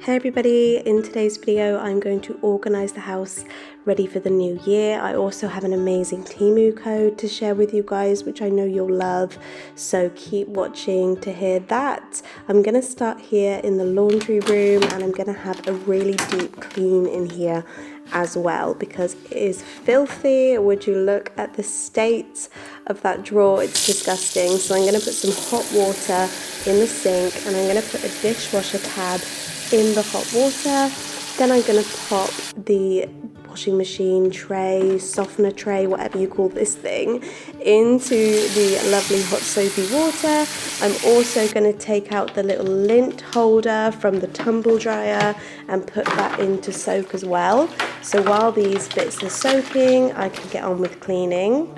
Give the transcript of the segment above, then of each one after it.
Hey everybody, in today's video I'm going to organise the house ready for the new year. I also have an amazing Temu code to share with you guys which I know you'll love, so keep watching to hear that. I'm going to start here in the laundry room and I'm going to have a really deep clean in here as well because it is filthy. Would you look at the state of that drawer? It's disgusting. So I'm going to put some hot water in the sink and I'm going to put a dishwasher tab in the hot water. Then I'm going to pop the washing machine tray, softener tray, whatever you call this thing, into the lovely hot soapy water. I'm also going to take out the little lint holder from the tumble dryer and put that into soak as well. So while these bits are soaking, I can get on with cleaning.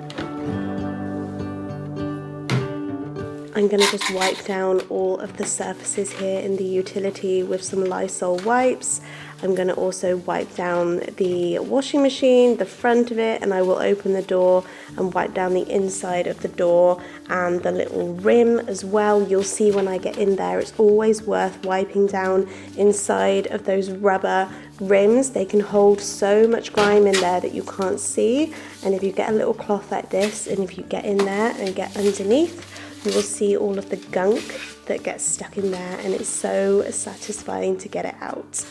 I'm going to just wipe down all of the surfaces here in the utility with some Lysol wipes. I'm going to also wipe down the washing machine, the front of it, and I will open the door and wipe down the inside of the door and the little rim as well. You'll see when I get in there, it's always worth wiping down inside of those rubber rims. They can hold so much grime in there that you can't see, and if you get a little cloth like this and if you get in there and get underneath, you will see all of the gunk that gets stuck in there, and it's so satisfying to get it out. So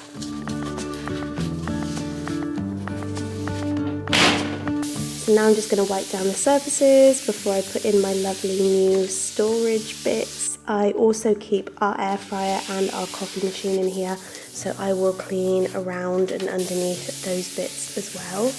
now I'm just going to wipe down the surfaces before I put in my lovely new storage bits. I also keep our air fryer and our coffee machine in here, so I will clean around and underneath those bits as well.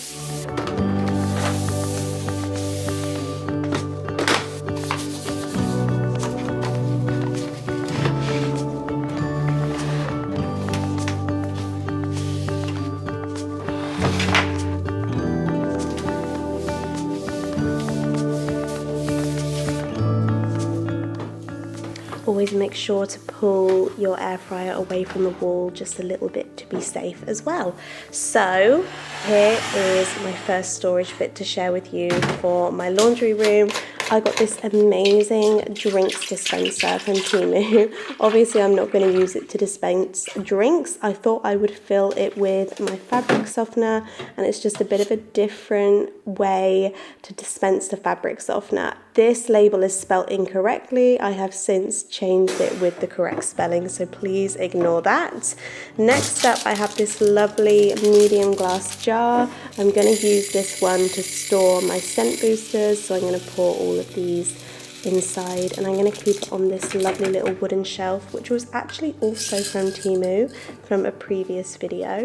Always make sure to pull your air fryer away from the wall just a little bit to be safe as well. So here is my first storage bit to share with you for my laundry room. I got this amazing drinks dispenser from Temu. Obviously I'm not going to use it to dispense drinks. I thought I would fill it with my fabric softener, and it's just a bit of a different way to dispense the fabric softener. This label is spelled incorrectly. I have since changed it with the correct spelling, so please ignore that. Next up, I have this lovely medium glass jar. I'm going to use this one to store my scent boosters, so I'm going to pour all of these inside, and I'm going to keep it on this lovely little wooden shelf, which was actually also from Temu from a previous video.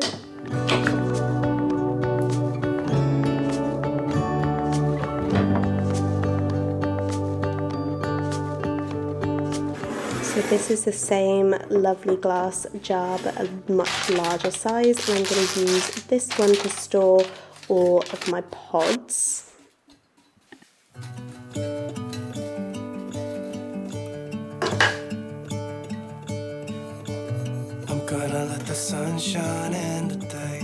So this is the same lovely glass jar but a much larger size, and I'm going to use this one to store all of my pods. I'm gonna let the sun shine in today.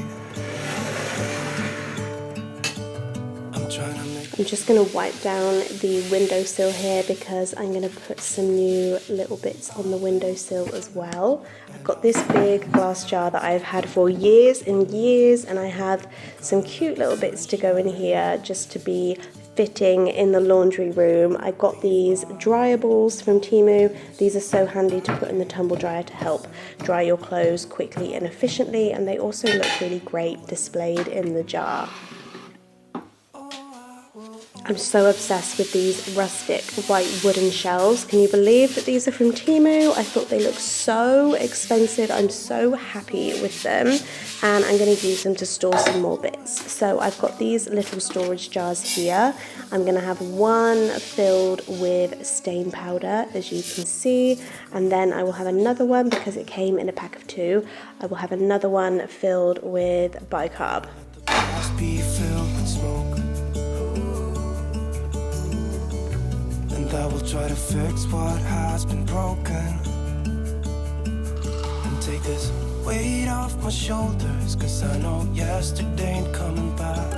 I'm just going to wipe down the windowsill here because I'm going to put some new little bits on the windowsill as well. I've got this big glass jar that I've had for years and years, and I have some cute little bits to go in here just to be fitting in the laundry room. I got these dryables from Temu. These are so handy to put in the tumble dryer to help dry your clothes quickly and efficiently, and they also look really great displayed in the jar. I'm so obsessed with these rustic white wooden shelves. Can you believe that these are from Temu? I thought they looked so expensive. I'm so happy with them, and I'm going to use them to store some more bits. So I've got these little storage jars here. I'm going to have one filled with stain powder, as you can see, and then I will have another one, because it came in a pack of 2. I will have another one filled with bicarb. I will try to fix what has been broken and take this weight off my shoulders, cause I know yesterday ain't coming back.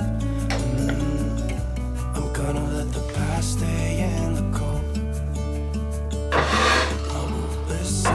I'm gonna let the past stay in the cold. I will listen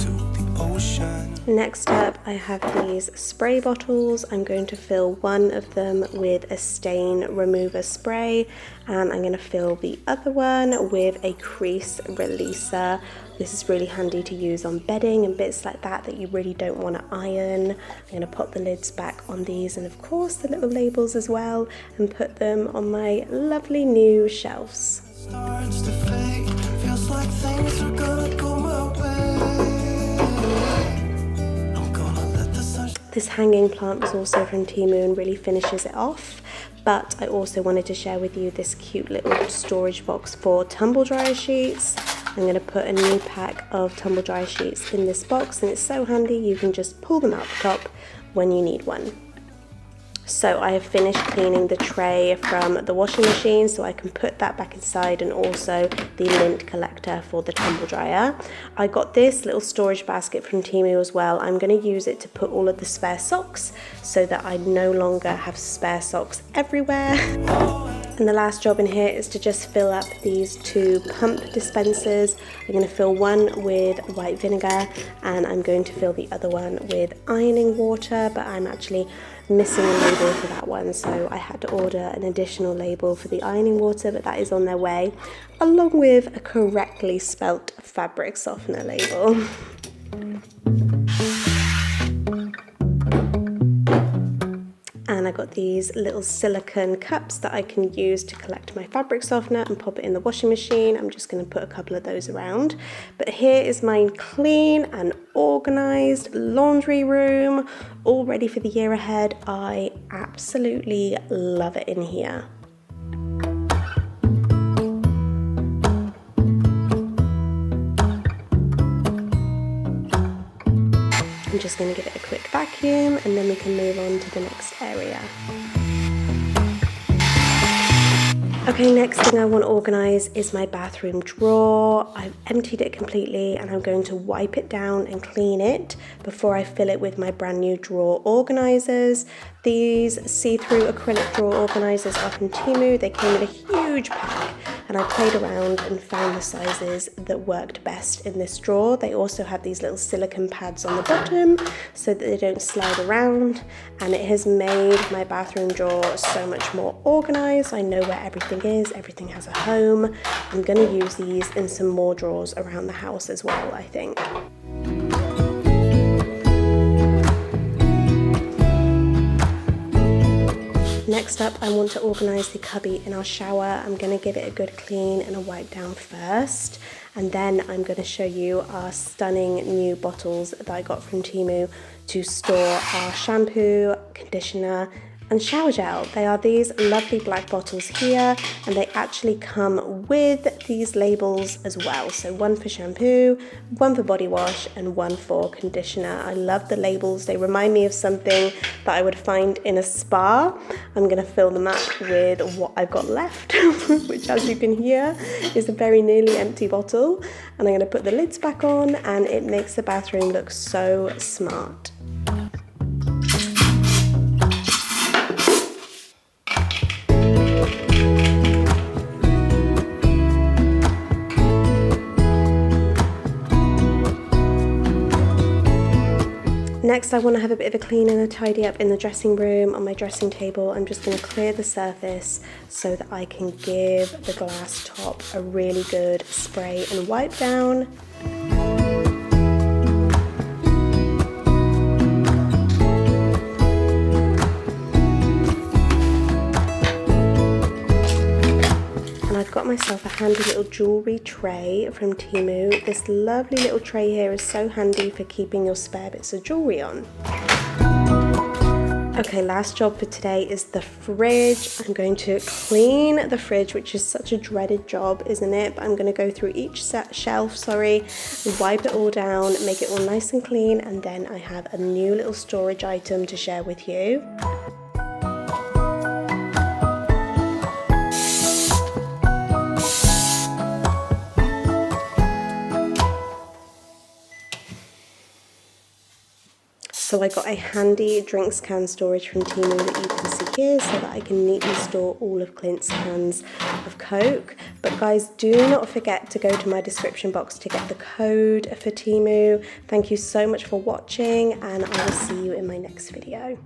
to the ocean. Next up, I have these spray bottles. I'm going to fill one of them with a stain remover spray, and I'm going to fill the other one with a crease releaser. This is really handy to use on bedding and bits like that you really don't want to iron. I'm going to pop the lids back on these, and of course the little labels as well, and put them on my lovely new shelves. Starts to fade, feels like things are gonna go my way. This hanging plant was also from Temu and really finishes it off, but I also wanted to share with you this cute little storage box for tumble dryer sheets. I'm going to put a new pack of tumble dryer sheets in this box, and it's so handy, you can just pull them out the top when you need one. So I have finished cleaning the tray from the washing machine, so I can put that back inside, and also the lint collector for the tumble dryer. I got this little storage basket from Temu as well. I'm going to use it to put all of the spare socks so that I no longer have spare socks everywhere. And the last job in here is to just fill up these two pump dispensers. I'm going to fill one with white vinegar, and I'm going to fill the other one with ironing water, but I'm actually missing a label for that one, so I had to order an additional label for the ironing water, but that is on their way, along with a correctly spelt fabric softener label. And I got these little silicone cups that I can use to collect my fabric softener and pop it in the washing machine. I'm just going to put a couple of those around. But here is my clean and organised laundry room, all ready for the year ahead. I absolutely love it in here. I'm just going to give it a quick vacuum, and then we can move on to the next area. Okay, next thing I want to organise is my bathroom drawer. I've emptied it completely, and I'm going to wipe it down and clean it before I fill it with my brand new drawer organisers. These see-through acrylic drawer organisers are from Temu. They came in a huge pack, and I played around and found the sizes that worked best in this drawer. They also have these little silicone pads on the bottom so that they don't slide around, and it has made my bathroom drawer so much more organised. I know where everything is, everything has a home. I'm going to use these in some more drawers around the house as well, I think. Next up, I want to organise the cubby in our shower. I'm going to give it a good clean and a wipe down first, and then I'm going to show you our stunning new bottles that I got from Temu to store our shampoo, conditioner and shower gel. They are these lovely black bottles here, and they actually come with these labels as well. So one for shampoo, one for body wash, and one for conditioner. I love the labels. They remind me of something that I would find in a spa. I'm gonna fill them up with what I've got left, which, as you can hear, is a very nearly empty bottle. And I'm gonna put the lids back on, and it makes the bathroom look so smart. Next, I want to have a bit of a clean and a tidy up in the dressing room. On my dressing table, I'm just going to clear the surface so that I can give the glass top a really good spray and wipe down. I've got myself a handy little jewellery tray from Temu. This lovely little tray here is so handy for keeping your spare bits of jewellery on. Okay, last job for today is the fridge. I'm going to clean the fridge, which is such a dreaded job, isn't it? But I'm going to go through each shelf, wipe it all down, make it all nice and clean, and then I have a new little storage item to share with you. So I got a handy drinks can storage from Temu that you can see here so that I can neatly store all of Clint's cans of Coke. But guys, do not forget to go to my description box to get the code for Temu. Thank you so much for watching, and I will see you in my next video.